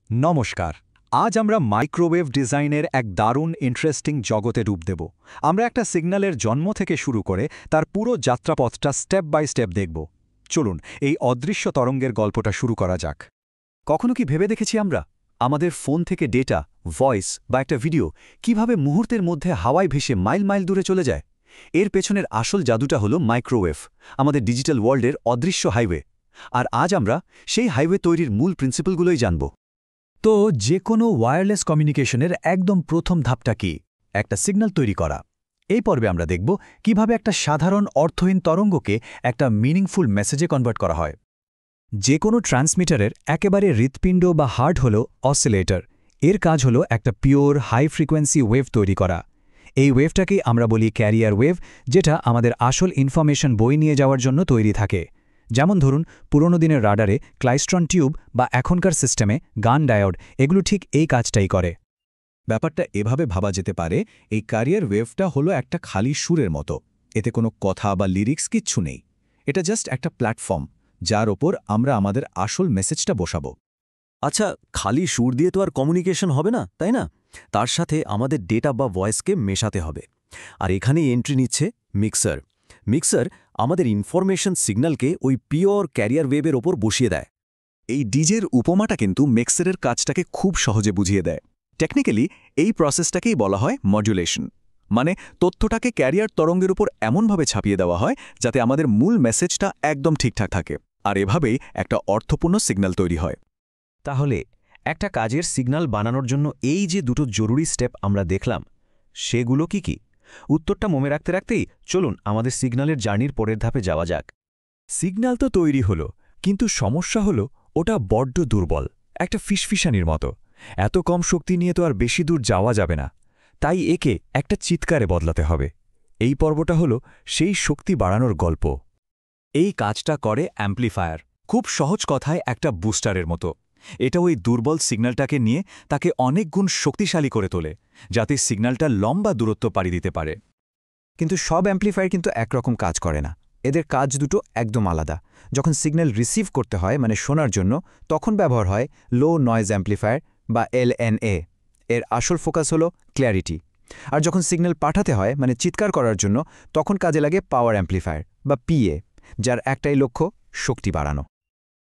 নমস্কার। আজ আমরা মাইক্রোওয়েভ ডিজাইনের এক দারুণ ইন্টারেস্টিং জগতে ডুব দেব। আমরা একটা সিগন্যালের জন্ম থেকে শুরু করে তার পুরো যাত্রাপথটা স্টেপ বাই স্টেপ দেখব। চলুন এই অদৃশ্য তরঙ্গের গল্পটা শুরু করা যাক। কখনো কি ভেবে দেখেছি আমরা আমাদের ফোন থেকে ডেটা, ভয়েস বা একটা ভিডিও কিভাবে মুহূর্তের মধ্যে হাওয়ায় ভেসে মাইল মাইল দূরে চলে যায়? এর পেছনের আসল জাদুটা হলো মাইক্রোওয়েভ, আমাদের ডিজিটাল ওয়ার্ল্ডের অদৃশ্য হাইওয়ে। আর আজ আমরা সেই হাইওয়ে তৈরির মূল প্রিন্সিপালগুলোই জানব। তো যে কোনো ওয়্যারলেস কমিউনিকেশনের একদম প্রথম ধাপটা কি? একটা সিগন্যাল তৈরি করা। এই পর্বে আমরা দেখব কিভাবে একটা সাধারণ অর্থহীন তরঙ্গকে একটা মিনিংফুল মেসেজে কনভার্ট করা হয়। যে কোনো ট্রান্সমিটারের একেবারে হৃৎপিণ্ড বা হার্ট হল অসিলেটর। এর কাজ হলো একটা পিওর হাই ফ্রিকোয়েন্সি ওয়েভ তৈরি করা। এই ওয়েভটাকেই আমরা বলি ক্যারিয়ার ওয়েভ, যেটা আমাদের আসল ইনফরমেশন বয়ে নিয়ে যাওয়ার জন্য তৈরি থাকে। যেমন ধরুন, পুরনো দিনের রাডারে ক্লাইস্ট্রন টিউব বা এখনকার সিস্টেমে গান ডায়োড, এগুলো ঠিক এই কাজটাই করে। ব্যাপারটা এভাবে ভাবা যেতে পারে, এই ক্যারিয়ার ওয়েভটা হলো একটা খালি সুরের মতো। এতে কোনো কথা বা লিরিক্স কিচ্ছু নেই। এটা জাস্ট একটা প্ল্যাটফর্ম, যার ওপর আমরা আমাদের আসল মেসেজটা বসাবো। আচ্ছা, খালি সুর দিয়ে তো আর কমিউনিকেশন হবে না, তাই না? তার সাথে আমাদের ডেটা বা ভয়েসকে মেশাতে হবে। আর এখানেই এন্ট্রি নিচ্ছে মিক্সার। মিক্সার আমাদের ইনফরমেশন সিগন্যালকে ওই পিওর ক্যারিয়ার ওয়েভের ওপর বসিয়ে দেয়। এই ডিজের উপমাটা কিন্তু মিক্সারের কাজটাকে খুব সহজে বুঝিয়ে দেয়। টেকনিক্যালি এই প্রসেসটাকেই বলা হয় মডুলেশন। মানে তথ্যটাকে ক্যারিয়ার তরঙ্গের উপর এমনভাবে ছাপিয়ে দেওয়া হয় যাতে আমাদের মূল মেসেজটা একদম ঠিকঠাক থাকে, আর এভাবেই একটা অর্থপূর্ণ সিগন্যাল তৈরি হয়। তাহলে একটা কাজের সিগন্যাল বানানোর জন্য এই যে দুটো জরুরি স্টেপ আমরা দেখলাম, সেগুলো কি কি? উত্তরটা মনে রাখতে রাখতেই চলুন আমাদের সিগন্যালের জার্নির পরের ধাপে যাওয়া যাক। সিগন্যাল তো তৈরি হলো, কিন্তু সমস্যা হলো ওটা বড্ড দুর্বল, একটা ফিসফিসানির মতো। এত কম শক্তি নিয়ে তো আর বেশি দূর যাওয়া যাবে না। তাই একে একটা চিৎকারে বদলাতে হবে। এই পর্বটা হলো সেই শক্তি বাড়ানোর গল্প। এই কাজটা করে অ্যাম্প্লিফায়ার। খুব সহজ কথায় একটা বুস্টারের মতো। এটা ওই দুর্বল সিগন্যালটাকে নিয়ে তাকে অনেক গুণ শক্তিশালী করে তোলে, যাতে সিগন্যালটা লম্বা দূরত্ব পাড়ি দিতে পারে। কিন্তু সব অ্যাম্প্লিফায়ার কিন্তু একরকম কাজ করে না। এদের কাজ দুটো একদম আলাদা। যখন সিগন্যাল রিসিভ করতে হয়, মানে শোনার জন্য, তখন ব্যবহার হয় লো নয়েজ অ্যাম্প্লিফায়ার বা LNA। এর আসল ফোকাস হলো ক্ল্যারিটি। আর যখন সিগন্যাল পাঠাতে হয়, মানে চিৎকার করার জন্য, তখন কাজে লাগে পাওয়ার অ্যাম্প্লিফায়ার বা PA, যার একটাই লক্ষ্য শক্তি বাড়ানো।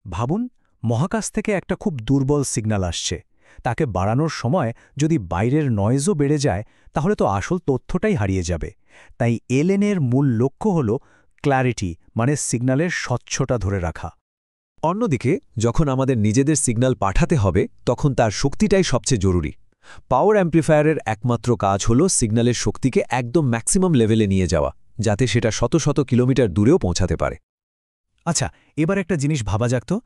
ভাবুন, মহাকাশ থেকে একটা খুব দুর্বল সিগন্যাল আসছে। তাকে বাড়ানোর সময় যদি বাইরের নয়েজও বেড়ে যায়, তাহলে তো আসল তথ্যটাই হারিয়ে যাবে। তাই LNA-এর মূল লক্ষ্য হল ক্ল্যারিটি, মানে সিগন্যালের স্বচ্ছতা ধরে রাখা। অন্যদিকে যখন আমাদের নিজেদের সিগন্যাল পাঠাতে হবে, তখন তার শক্তিটাই সবচেয়ে জরুরি। পাওয়ার অ্যাম্প্লিফায়ারের একমাত্র কাজ হল সিগন্যালের শক্তিকে একদম ম্যাক্সিমাম লেভেলে নিয়ে যাওয়া, যাতে সেটা শত শত কিলোমিটার দূরেও পৌঁছাতে পারে। আচ্ছা, এবার একটা জিনিস ভাবা যাক তো,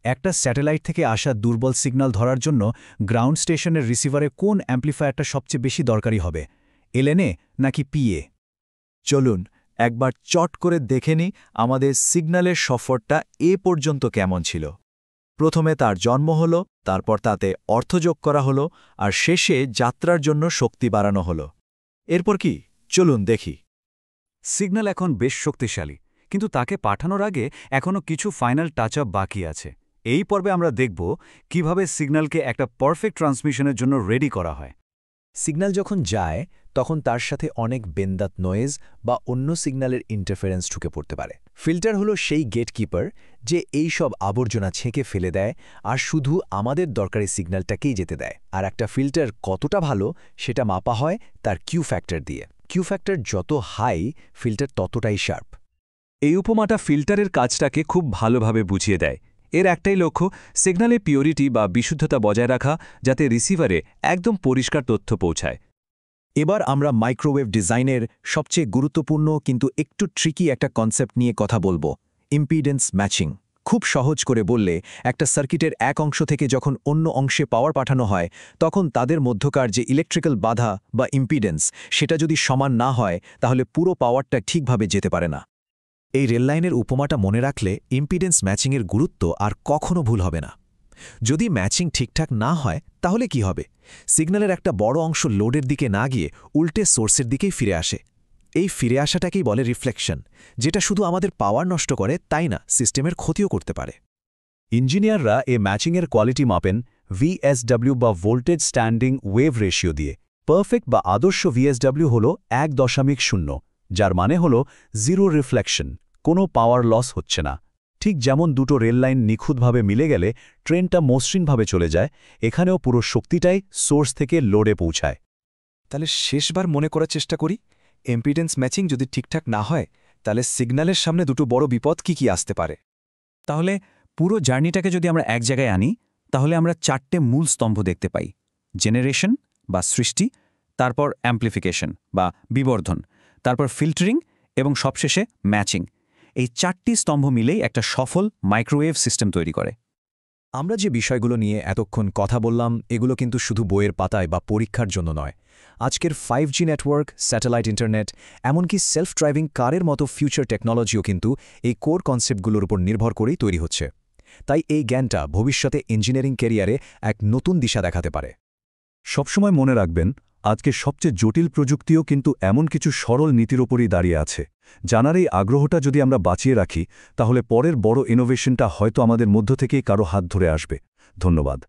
একটা স্যাটেলাইট থেকে আসা দুর্বল সিগন্যাল ধরার জন্য গ্রাউন্ড স্টেশনের রিসিভারে কোন অ্যাম্প্লিফায়ারটা সবচেয়ে বেশি দরকারি হবে, LNA নাকি PA? চলুন একবার চট করে দেখে নিই আমাদের সিগন্যালের সফরটা এ পর্যন্ত কেমন ছিল। প্রথমে তার জন্ম হলো, তারপর তাতে অর্থ যোগ করা হলো, আর শেষে যাত্রার জন্য শক্তি বাড়ানো হলো। এরপর কি? চলুন দেখি। সিগন্যাল এখন বেশ শক্তিশালী, কিন্তু তাকে পাঠানোর আগে এখনও কিছু ফাইনাল টাচ আপ বাকি আছে। এই পর্বে আমরা দেখব কিভাবে সিগন্যালকে একটা পারফেক্ট ট্রান্সমিশনের জন্য রেডি করা হয়। সিগন্যাল যখন যায়, তখন তার সাথে অনেক বেন্দাত নয়েজ বা অন্য সিগন্যালের ইন্টারফারেন্স ঢুকে পড়তে পারে। ফিল্টার হলো সেই গেটকিপার, যে এই সব আবর্জনা ছেঁকে ফেলে দেয় আর শুধু আমাদের দরকারি সিগন্যালটাকেই যেতে দেয়। আর একটা ফিল্টার কতটা ভালো, সেটা মাপা হয় তার কিউ ফ্যাক্টর দিয়ে। কিউ ফ্যাক্টর যত হাই, ফিল্টার ততটাই শার্প। এই উপমাটা ফিল্টারের কাজটাকে খুব ভালোভাবে বুঝিয়ে দেয়। এর একটাই লক্ষ্য, সিগন্যালে পিওরিটি বা বিশুদ্ধতা বজায় রাখা, যাতে রিসিভারে একদম পরিষ্কার তথ্য পৌঁছায়। এবার আমরা মাইক্রোওয়েভ ডিজাইনের সবচেয়ে গুরুত্বপূর্ণ কিন্তু একটু ট্রিকি একটা কনসেপ্ট নিয়ে কথা বলবো, ইম্পিডেন্স ম্যাচিং। খুব সহজ করে বললে, একটা সার্কিটের এক অংশ থেকে যখন অন্য অংশে পাওয়ার পাঠানো হয়, তখন তাদের মধ্যকার যে ইলেকট্রিক্যাল বাধা বা ইম্পিডেন্স, সেটা যদি সমান না হয়, তাহলে পুরো পাওয়ারটা ঠিকভাবে যেতে পারে না। এই রেললাইনের উপমাটা মনে রাখলে ইম্পিডেন্স ম্যাচিংয়ের গুরুত্ব আর কখনো ভুল হবে না। যদি ম্যাচিং ঠিকঠাক না হয়, তাহলে কি হবে? সিগন্যালের একটা বড় অংশ লোডের দিকে না গিয়ে উল্টে সোর্সের দিকেই ফিরে আসে। এই ফিরে আসাটাকেই বলে রিফ্লেকশন, যেটা শুধু আমাদের পাওয়ার নষ্ট করে তাই না, সিস্টেমের ক্ষতিও করতে পারে। ইঞ্জিনিয়াররা এই ম্যাচিংয়ের কোয়ালিটি মাপেন VSW বা ভোল্টেজ স্ট্যান্ডিং ওয়েভ রেশিও দিয়ে। পারফেক্ট বা আদর্শ VSW হল 1.0, যার মানে হল জিরো রিফ্লেকশন, কোনো পাওয়ার লস হচ্ছে না। ঠিক যেমন দুটো রেল লাইন নিখুঁতভাবে মিলে গেলে ট্রেনটা মসৃণভাবে চলে যায়, এখানেও পুরো শক্তিটাই সোর্স থেকে লোডে পৌঁছায়। তাহলে শেষবার মনে করার চেষ্টা করি, এমপিডেন্স ম্যাচিং যদি ঠিকঠাক না হয় তাহলে সিগন্যালের সামনে দুটো বড় বিপদ কি আসতে পারে। তাহলে পুরো জার্নিটাকে যদি আমরা এক জায়গায় আনি, তাহলে আমরা 4টে মূল স্তম্ভ দেখতে পাই: জেনারেশন বা সৃষ্টি, তারপর অ্যাম্প্লিফিকেশন বা বিবর্ধন, তারপর ফিল্টারিং এবং সবশেষে ম্যাচিং। এই 4টি স্তম্ভ মিলেই একটা সফল মাইক্রোওয়েভ সিস্টেম তৈরি করে। আমরা যে বিষয়গুলো নিয়ে এতক্ষণ কথা বললাম, এগুলো কিন্তু শুধু বইয়ের পাতায় বা পরীক্ষার জন্য নয়। আজকের 5G নেটওয়ার্ক, স্যাটেলাইট ইন্টারনেট, এমনকি সেলফ ড্রাইভিং কারের মতো ফিউচার টেকনোলজিও কিন্তু এই কোর কনসেপ্টগুলোর উপর নির্ভর করেই তৈরি হচ্ছে। তাই এই জ্ঞানটা ভবিষ্যতে ইঞ্জিনিয়ারিং ক্যারিয়ারে এক নতুন দিশা দেখাতে পারে। সবসময় মনে রাখবেন, আজকে সবচেয়ে জটিল প্রযুক্তিও কিন্তু এমন কিছু সরল নীতির ওপরই দাঁড়িয়ে আছে। জানার এই আগ্রহটা যদি আমরা বাঁচিয়ে রাখি, তাহলে পরের বড় ইনোভেশনটা হয়তো আমাদের মধ্য থেকেই কারো হাত ধরে আসবে। ধন্যবাদ।